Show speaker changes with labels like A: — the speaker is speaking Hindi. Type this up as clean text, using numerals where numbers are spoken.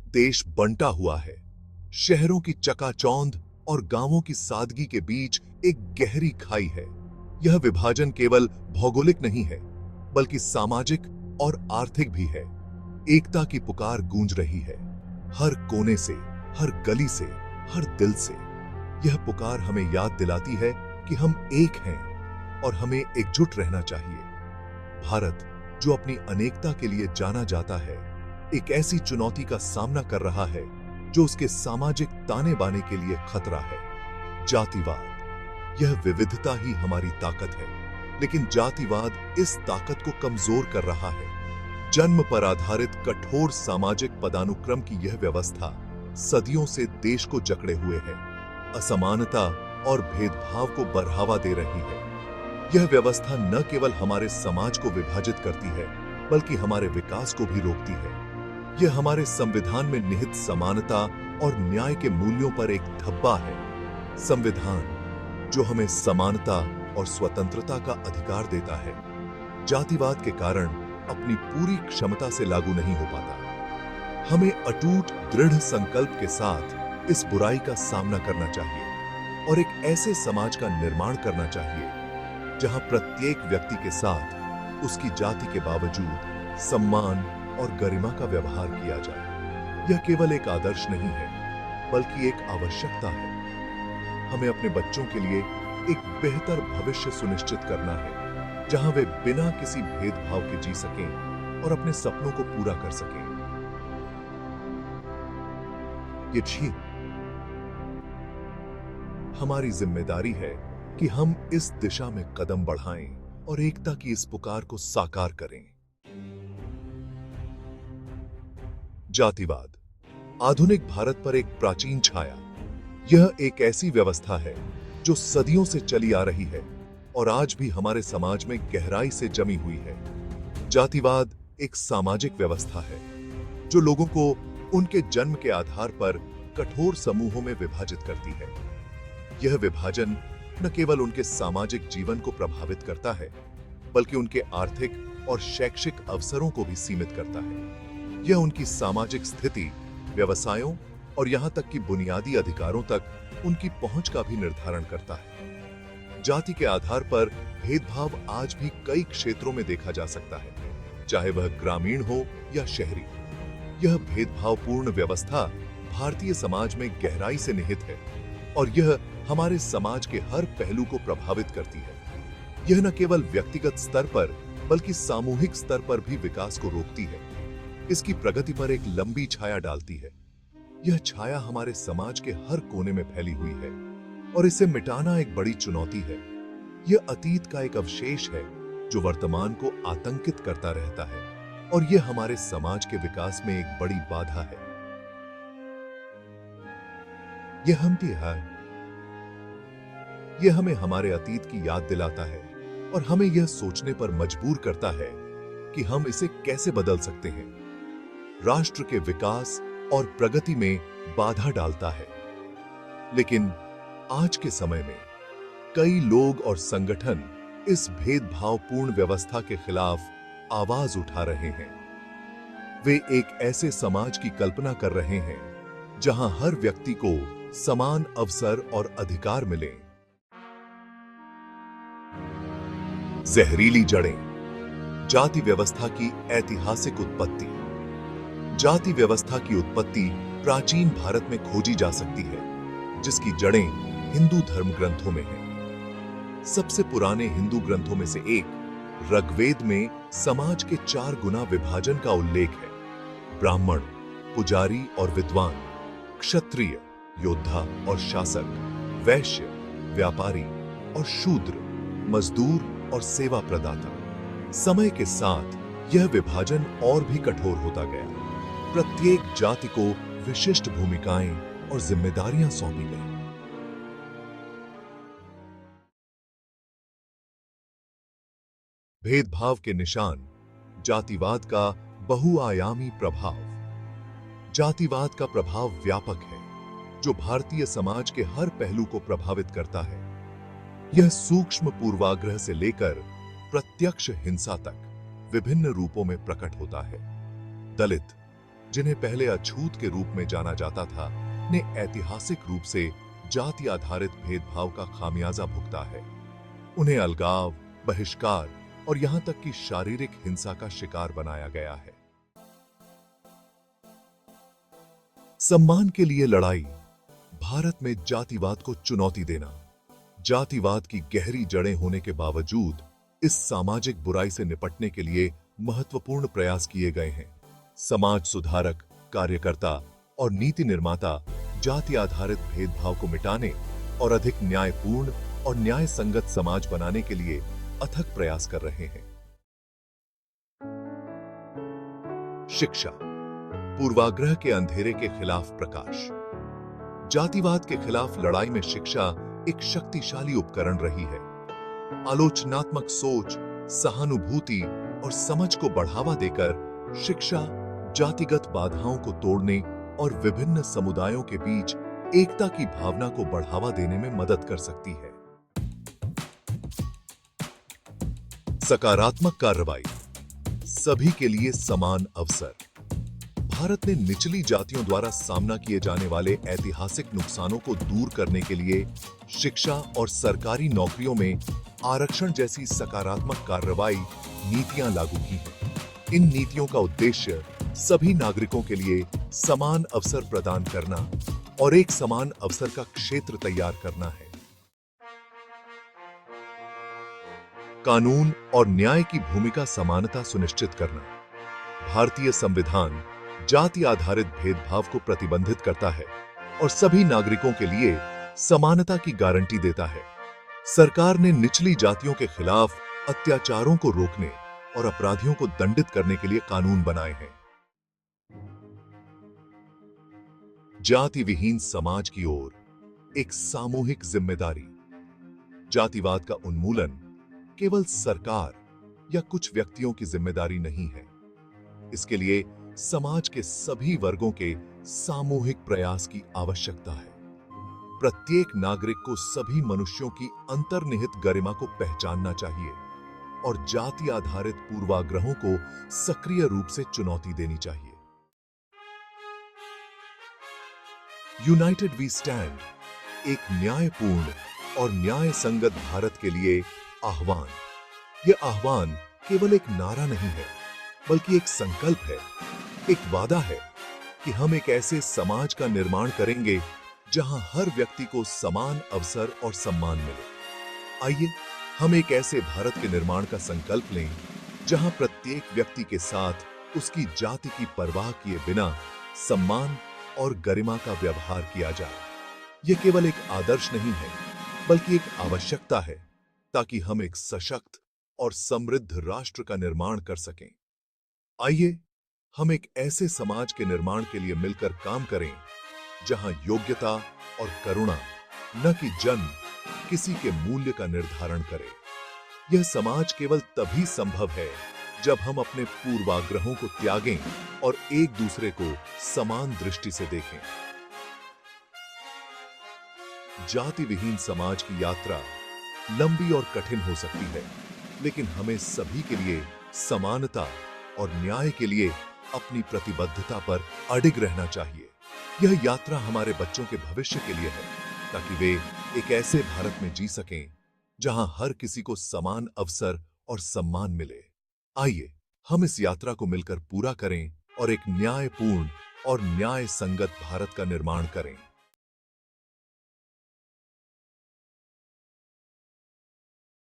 A: देश बंटा हुआ है। शहरों की चकाचौंध और गांवों की सादगी के बीच एक गहरी खाई है। यह विभाजन केवल भौगोलिक नहीं है, बल्कि सामाजिक और आर्थिक भी है। एकता की पुकार गूंज रही है, हर कोने से, हर गली से, हर दिल से। यह पुकार हमें याद दिलाती है कि हम एक हैं और हमें एकजुट रहना चाहिए। भारत, जो अपनी अनेकता के लिए जाना जाता है, एक ऐसी चुनौती का सामना कर रहा है जो उसके सामाजिक ताने बाने के लिए खतरा है। जातिवाद। यह विविधता ही हमारी ताकत है, लेकिन जातिवाद इस ताकत को कमजोर कर रहा है। जन्म पर आधारित कठोर सामाजिक पदानुक्रम की यह व्यवस्था सदियों से देश को जकड़े हुए है, असमानता और भेदभाव को बढ़ावा दे रही है। यह व्यवस्था न केवल हमारे समाज को विभाजित करती है, बल्कि हमारे विकास को भी रोकती है। यह हमारे संविधान में निहित समानता और न्याय के मूल्यों पर एक धब्बा है। संविधान, जो हमें समानता और स्वतंत्रता का अधिकार देता है, जातिवाद के कारण अपनी पूरी क्षमता से लागू नहीं हो पाता। हमें अटूट दृढ़ संकल्प के साथ इस बुराई का सामना करना चाहिए और एक ऐसे समाज का निर्माण करना चाहिए जहां प्रत्येक व्यक्ति के साथ उसकी जाति के बावजूद सम्मान और गरिमा का व्यवहार किया जाए। यह केवल एक आदर्श नहीं है, बल्कि एक आवश्यकता है। हमें अपने बच्चों के लिए एक बेहतर भविष्य सुनिश्चित करना है, जहां वे बिना किसी भेदभाव के जी सकें और अपने सपनों को पूरा कर सकें। ये ठीक हमारी जिम्मेदारी है कि हम इस दिशा में कदम बढ़ाएं और एकता की इस पुकार को साकार करें। जातिवाद, आधुनिक भारत पर एक प्राचीन छाया। यह एक ऐसी व्यवस्था है जो सदियों से चली आ रही है और आज भी हमारे समाज में गहराई से जमी हुई है। जातिवाद एक सामाजिक व्यवस्था है जो लोगों को उनके जन्म के आधार पर कठोर समूहों में विभाजित करती है। यह विभाजन न केवल उनके सामाजिक जीवन को प्रभावित करता है, बल्कि उनके आर्थिक और शैक्षिक अवसरों को भी सीमित करता है। यह उनकी सामाजिक स्थिति, व्यवसायों और यहां तक कि बुनियादी अधिकारों तक उनकी पहुंच का भी निर्धारण करता है। जाति के आधार पर भेदभाव आज भी कई क्षेत्रों में देखा जा सकता है, चाहे वह ग्रामीण हो या शहरी। यह भेदभावपूर्ण व्यवस्था भारतीय समाज में गहराई से निहित है और यह हमारे समाज के हर पहलू को प्रभावित करती है। यह न केवल व्यक्तिगत स्तर पर, बल्कि सामूहिक स्तर पर भी विकास को रोकती है। इसकी प्रगति पर एक लंबी छाया डालती है। यह छाया हमारे समाज के हर कोने में फैली हुई है और इसे मिटाना एक बड़ी चुनौती है। यह अतीत का एक अवशेष है जो वर्तमान को आतंकित करता रहता है और यह हमारे समाज के विकास में एक बड़ी बाधा है। यह हमें हमारे अतीत की याद दिलाता है और हमें यह सोचने पर मजबूर करता है कि हम इसे कैसे बदल सकते हैं। राष्ट्र के विकास और प्रगति में बाधा डालता है। लेकिन आज के समय में कई लोग और संगठन इस भेदभावपूर्ण व्यवस्था के खिलाफ आवाज उठा रहे हैं। वे एक ऐसे समाज की कल्पना कर रहे हैं जहां हर व्यक्ति को समान अवसर और अधिकार मिले। जहरीली जड़ें। जाति व्यवस्था की ऐतिहासिक उत्पत्ति। जाति व्यवस्था की उत्पत्ति प्राचीन भारत में खोजी जा सकती है, जिसकी जड़ें हिंदू धर्म ग्रंथों में हैं। सबसे पुराने हिंदू ग्रंथों में से एक ऋग्वेद में समाज के 4 गुना विभाजन का उल्लेख है। ब्राह्मण, पुजारी और विद्वान, क्षत्रिय, योद्धा और शासक, वैश्य, व्यापारी और शूद्र, मजदूर और सेवा प्रदाता। समय के साथ यह विभाजन और भी कठोर होता गया। प्रत्येक जाति को विशिष्ट भूमिकाएं और जिम्मेदारियां सौंपी गई। भेदभाव के निशान। जातिवाद का बहुआयामी प्रभाव। जातिवाद का प्रभाव व्यापक है, जो भारतीय समाज के हर पहलू को प्रभावित करता है। यह सूक्ष्म पूर्वाग्रह से लेकर प्रत्यक्ष हिंसा तक विभिन्न रूपों में प्रकट होता है। दलित, जिन्हें पहले अछूत के रूप में जाना जाता था, ने ऐतिहासिक रूप से जाति आधारित भेदभाव का खामियाजा भुगता है। उन्हें अलगाव, बहिष्कार और यहां तक कि शारीरिक हिंसा का शिकार बनाया गया है। सम्मान के लिए लड़ाई। भारत में जातिवाद को चुनौती देना। जातिवाद की गहरी जड़ें होने के बावजूद इस सामाजिक बुराई से निपटने के लिए महत्वपूर्ण प्रयास किए गए हैं। समाज सुधारक, कार्यकर्ता और नीति निर्माता जाति आधारित भेदभाव को मिटाने और अधिक न्यायपूर्ण और न्याय संगत समाज बनाने के लिए अथक प्रयास कर रहे हैं। शिक्षा। पूर्वाग्रह के अंधेरे के खिलाफ प्रकाश। जातिवाद के खिलाफ लड़ाई में शिक्षा एक शक्तिशाली उपकरण रही है। आलोचनात्मक सोच, सहानुभूति और समझ को बढ़ावा देकर शिक्षा जातिगत बाधाओं को तोड़ने और विभिन्न समुदायों के बीच एकता की भावना को बढ़ावा देने में मदद कर सकती है। सकारात्मक कार्रवाई। सभी के लिए समान अवसर। भारत ने निचली जातियों द्वारा सामना किए जाने वाले ऐतिहासिक नुकसानों को दूर करने के लिए शिक्षा और सरकारी नौकरियों में आरक्षण जैसी सकारात्मक कार्रवाई नीतियां लागू की हैं। इन नीतियों का उद्देश्य सभी नागरिकों के लिए समान अवसर प्रदान करना और एक समान अवसर का क्षेत्र तैयार करना है। कानून और न्याय की भूमिका समानता सुनिश्चित करना। भारतीय संविधान जाति आधारित भेदभाव को प्रतिबंधित करता है और सभी नागरिकों के लिए समानता की गारंटी देता है। सरकार ने निचली जातियों के खिलाफ अत्याचारों को रोकने और अपराधियों को दंडित करने के लिए कानून बनाए हैं। जाति विहीन समाज की ओर एक सामूहिक जिम्मेदारी। जातिवाद का उन्मूलन केवल सरकार या कुछ व्यक्तियों की जिम्मेदारी नहीं है। इसके लिए समाज के सभी वर्गों के सामूहिक प्रयास की आवश्यकता है। प्रत्येक नागरिक को सभी मनुष्यों की अंतर्निहित गरिमा को पहचानना चाहिए और जाति आधारित पूर्वाग्रहों को सक्रिय रूप से चुनौती देनी चाहिए। यूनाइटेड वी स्टैंड एक न्यायपूर्ण और न्याय संगत भारत के लिए आह्वान। यह आह्वान केवल एक नारा नहीं है, बल्कि एक संकल्प है, एक वादा है कि हम एक ऐसे समाज का निर्माण करेंगे जहां हर व्यक्ति को समान अवसर और सम्मान मिले। आइए हम एक ऐसे भारत के निर्माण का संकल्प लें जहां प्रत्येक व्यक्ति के साथ उसकी जाति की परवाह किए बिना सम्मान और गरिमा का व्यवहार किया जाए। यह केवल एक आदर्श नहीं है, बल्कि एक आवश्यकता है ताकि हम एक सशक्त और समृद्ध राष्ट्र का निर्माण कर सकें। आइए हम एक ऐसे समाज के निर्माण के लिए मिलकर काम करें जहां योग्यता और करुणा, न कि जन्म, किसी के मूल्य का निर्धारण करे। यह समाज केवल तभी संभव है जब हम अपने पूर्वाग्रहों को त्यागें और एक दूसरे को समान दृष्टि से देखें। जाति विहीन समाज की यात्रा लंबी और कठिन हो सकती है, लेकिन हमें सभी के लिए समानता और न्याय के लिए अपनी प्रतिबद्धता पर अडिग रहना चाहिए। यह यात्रा हमारे बच्चों के भविष्य के लिए है, ताकि वे एक ऐसे भारत में जी सकें जहां हर किसी को समान अवसर और सम्मान मिले। आइए हम इस यात्रा को मिलकर पूरा करें और एक न्यायपूर्ण और न्याय संगत भारत का निर्माण करें।